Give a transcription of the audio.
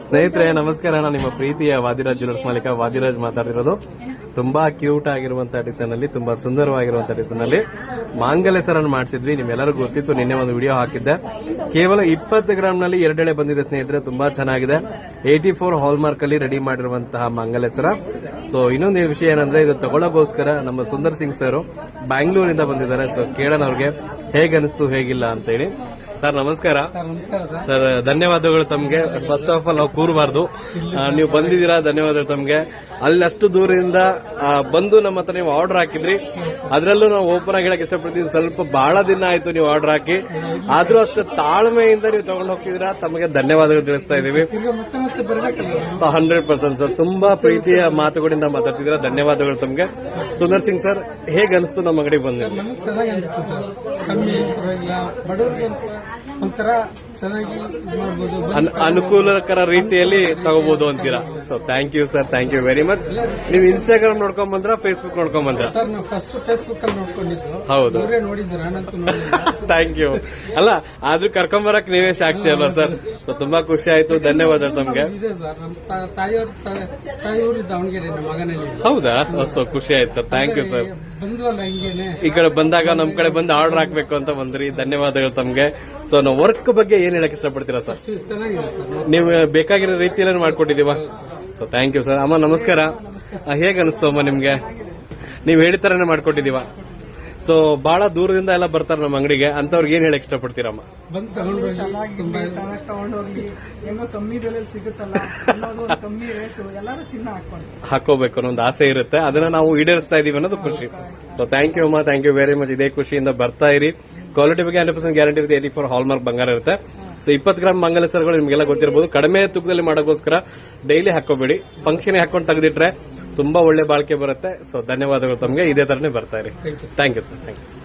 ಸ್ನೇಹಿತರೆ ನಮಸ್ಕಾರ, ನಾನು ನಿಮ್ಮ ಪ್ರೀತಿಯ ವಾದಿರಾಜ್ ಜ್ಯುವೆಲರ್ಸ್ ಮಾಲೀಕ ವಾದಿರಾಜ್ ಮಾತಾಡಿರೋದು. ತುಂಬಾ ಕ್ಯೂಟ್ ಆಗಿರುವಂತಹ ಡಿಸೈನ್ ಅಲ್ಲಿ, ತುಂಬಾ ಸುಂದರವಾಗಿರುವಂತಹ ಡಿಸೈನ್ ಅಲ್ಲಿ ಮಾಂಗಲ್ಯ ಸರನ್ನು ಮಾಡಿಸಿದ್ವಿ. ನಿಮ್ಮೆಲ್ಲರಿಗೂ ಗೊತ್ತಿತ್ತು, ನಿನ್ನೆ ಒಂದು ವಿಡಿಯೋ ಹಾಕಿದ್ದೆ. ಕೇವಲ 20 ಗ್ರಾಮ್ ನಲ್ಲಿ 2 ಎಳೆ ಬಂದಿದೆ ಸ್ನೇಹಿತರೆ, ತುಂಬಾ ಚೆನ್ನಾಗಿದೆ. 84 ಹಾಲ್ ಮಾರ್ಕ್ ಅಲ್ಲಿ ರೆಡಿ ಮಾಡಿರುವಂತಹ ಮಾಂಗಲ್ಯ ಸರ. ಸೊ ಇನ್ನೊಂದು ವಿಷಯ ಏನಂದ್ರೆ, ಇದು ತಗೊಳ್ಳೋಗೋಸ್ಕರ ನಮ್ಮ ಸುಂದರ್ ಸಿಂಗ್ ಸರ್ ಬ್ಯಾಂಗ್ಳೂರಿಂದ ಬಂದಿದ್ದಾರೆ. ಸೊ ಕೇಳೋಣ ಅವ್ರಿಗೆ ಹೇಗನ್ನಿಸ್ತು ಹೇಗಿಲ್ಲ ಅಂತ ಹೇಳಿ. ಸರ್ ನಮಸ್ಕಾರ. ಸರ್ ಧನ್ಯವಾದಗಳು ತಮ್ಗೆ. ಫಸ್ಟ್ ಆಫ್ ಆಲ್ ನಾವು ಕೂರಬಾರ್ದು, ನೀವು ಬಂದಿದ್ದೀರಾ, ಧನ್ಯವಾದಗಳು ತಮ್ಗೆ. ಅಲ್ಲಷ್ಟು ದೂರದಿಂದ ಬಂದು ನಮ್ಮ ಹತ್ರ ನೀವು ಆರ್ಡರ್ ಹಾಕಿದ್ರಿ. ಅದರಲ್ಲೂ ನಾವು ಓಪನ್ ಆಗಿ ಹೇಳಕ್ ಇಷ್ಟಪಡ್ತೀವಿ, ಸ್ವಲ್ಪ ಬಹಳ ದಿನ ಆಯ್ತು ನೀವು ಆರ್ಡರ್ ಹಾಕಿ, ಆದ್ರೂ ಅಷ್ಟು ತಾಳ್ಮೆಯಿಂದ ನೀವು ತಗೊಂಡು ಹೋಗ್ತಿದ್ದೀರಾ. ತಮಗೆ ಧನ್ಯವಾದಗಳು ತಿಳಿಸ್ತಾ ಇದೀವಿ. 100% ಸರ್, ತುಂಬಾ ಪ್ರೀತಿಯ ಮಾತುಗಳಿಂದ ಮಾತಾಡ್ತಿದ್ದೀರಾ. ಧನ್ಯವಾದಗಳು ತಮ್ಗೆ. ಸುಂದರ್ ಸಿಂಗ್ ಸರ್, ಹೇಗೆ ಅನಿಸ್ತು ನಮ್ಮ ಅಂಗಡಿಗೆ ಬಂದಿದ್ದೀವಿ? ಒಂಥರ ಚೆನ್ನಾಗಿ ಅನುಕೂಲಕರ ರೀತಿಯಲ್ಲಿ ತಗೋಬಹುದು ಅಂತೀರಾ. So thank you sir, thank you very much. ನೀವು ಇನ್ಸ್ಟಾಗ್ರಾಮ್ ನೋಡ್ಕೊಂಡ್ ಬಂದ್ರ, ಫೇಸ್ಬುಕ್ ನೋಡ್ಕೊಂಡ್ ಬಂದ್ರ? ಸರ್ ನಾವು ಫಸ್ಟ್ ಫೇಸ್ಬುಕ್ ಅಲ್ಲಿ ನೋಡ್ಕೊಂಡಿದ್ದು. ಹೌದು, ಥ್ಯಾಂಕ್ ಯು. ಅಲ್ಲ ಆದ್ರೂ ಕರ್ಕೊಂಬರಕ್ ನೀವೇ ಸಾಕ್ಷಿ ಅಲ್ವಾ ಸರ್? ಸೊ ತುಂಬಾ ಖುಷಿ ಆಯ್ತು, ಧನ್ಯವಾದ ತಮ್ಗೆ. ಇದೆ ಸರ್, ನಮ್ಮ ತಾಯಿಯವರು ದಾವಣಗೆರೆ ಮಗನಲ್ಲಿ. ಹೌದಾ? ಸೊ ಖುಷಿ ಆಯ್ತು ಸರ್, ಥ್ಯಾಂಕ್ ಯು ಸರ್. ಬಂದ್ವಲ್ಲ ಹಿಂಗೇನೆ, ಈ ಕಡೆ ಬಂದಾಗ ನಮ್ ಕಡೆ ಬಂದು ಆರ್ಡರ್ ಹಾಕ್ಬೇಕು ಅಂತ ಬಂದ್ರಿ, ಧನ್ಯವಾದಗಳು ತಮ್ಗೆ. ಸೊ ನಾವು ವರ್ಕ್ ಬಗ್ಗೆ ಏನ್ ಹೇಳಕ್ ಇಷ್ಟಪಡ್ತೀರಾ ಸರ್? ಚೆನ್ನಾಗಿದೆ ಸರ್, ನೀವು ಬೇಕಾಗಿರೋ ರೀತಿಯಲ್ಲಿ ಮಾಡ್ಕೊಟ್ಟಿದೀವ. So thank you sir. ಅಮ್ಮ ನಮಸ್ಕಾರ. ಹೇಗ ಅನಿಸ್ತು ಅಮ್ಮ ನಿಮ್ಗೆ? ನೀವ್ ಹೇಳಿದ ತರನೇ ಮಾಡ್ಕೊಟ್ಟಿದೀವ. ಸೊ ಬಹಳ ದೂರದಿಂದ ಎಲ್ಲ ಬರ್ತಾರೆ ನಮ್ಮ ಅಂಗಡಿಗೆ, ಅಂತವ್ರಿಗೆ ಏನ್ ಹೇಳಕ್ ಇಷ್ಟಪಡ್ತೀರಮ್ಮ? ಬಂದು ತಗೊಂಡೋಗ್ಲಿ, ಹೆಂಗೋ ಕಮ್ಮಿ ಬೆಲೆ ಸಿಗುತ್ತಲ್ಲ, ಕಮ್ಮಿ ರೇಟು, ಎಲ್ಲರೂ ಚಿನ್ನ ಹಾಕೋಬೇಕು ಅನ್ನೋ ಒಂದು ಆಸೆ ಇರುತ್ತೆ, ಅದನ್ನ ನಾವು ಈಡೇರಿಸ್ತಾ ಇದೀವಿ ಅನ್ನೋದು ಖುಷಿ. ಸೊ ಥ್ಯಾಂಕ್ ಯು ಅಮ್ಮ, ಥ್ಯಾಂಕ್ ಯು ವೆರಿ ಮಚ್. ಇದೇ ಖುಷಿಯಿಂದ ಬರ್ತಾ ಇರಿ. ಕ್ವಾಲಿಟಿ ಬಗ್ಗೆ 100% ಗ್ಯಾರಂಟಿ ಇರುತ್ತೆ. 84 ಹಾಲ್ ಮಾರ್ಕ್ ಬಂಗಾರ ಇರುತ್ತೆ. ಸೊ 20 ಗ್ರಾಮ್ ಮಂಗಲ ಸರ್ಗಳು ನಿಮಗೆಲ್ಲ ಗೊತ್ತಿರಬಹುದು. ಕಡಿಮೆ ತೂಕದಲ್ಲಿ ಮಾಡೋಕ್ಕೋಸ್ಕರ ಡೈಲಿ ಹಾಕೋಬೇಡಿ, ಫಂಕ್ಷನ್ ಹಾಕೊಂಡು ತೆಗೆದಿಟ್ರೆ ತುಂಬಾ ಒಳ್ಳೆ ಬಾಳಿಕೆ ಬರುತ್ತೆ. ಸೊ ಧನ್ಯವಾದಗಳು ತಮಗೆ. ಇದೇ ತರನೇ ಬರ್ತಾ ಇರಿ. Thank you sir, thank you.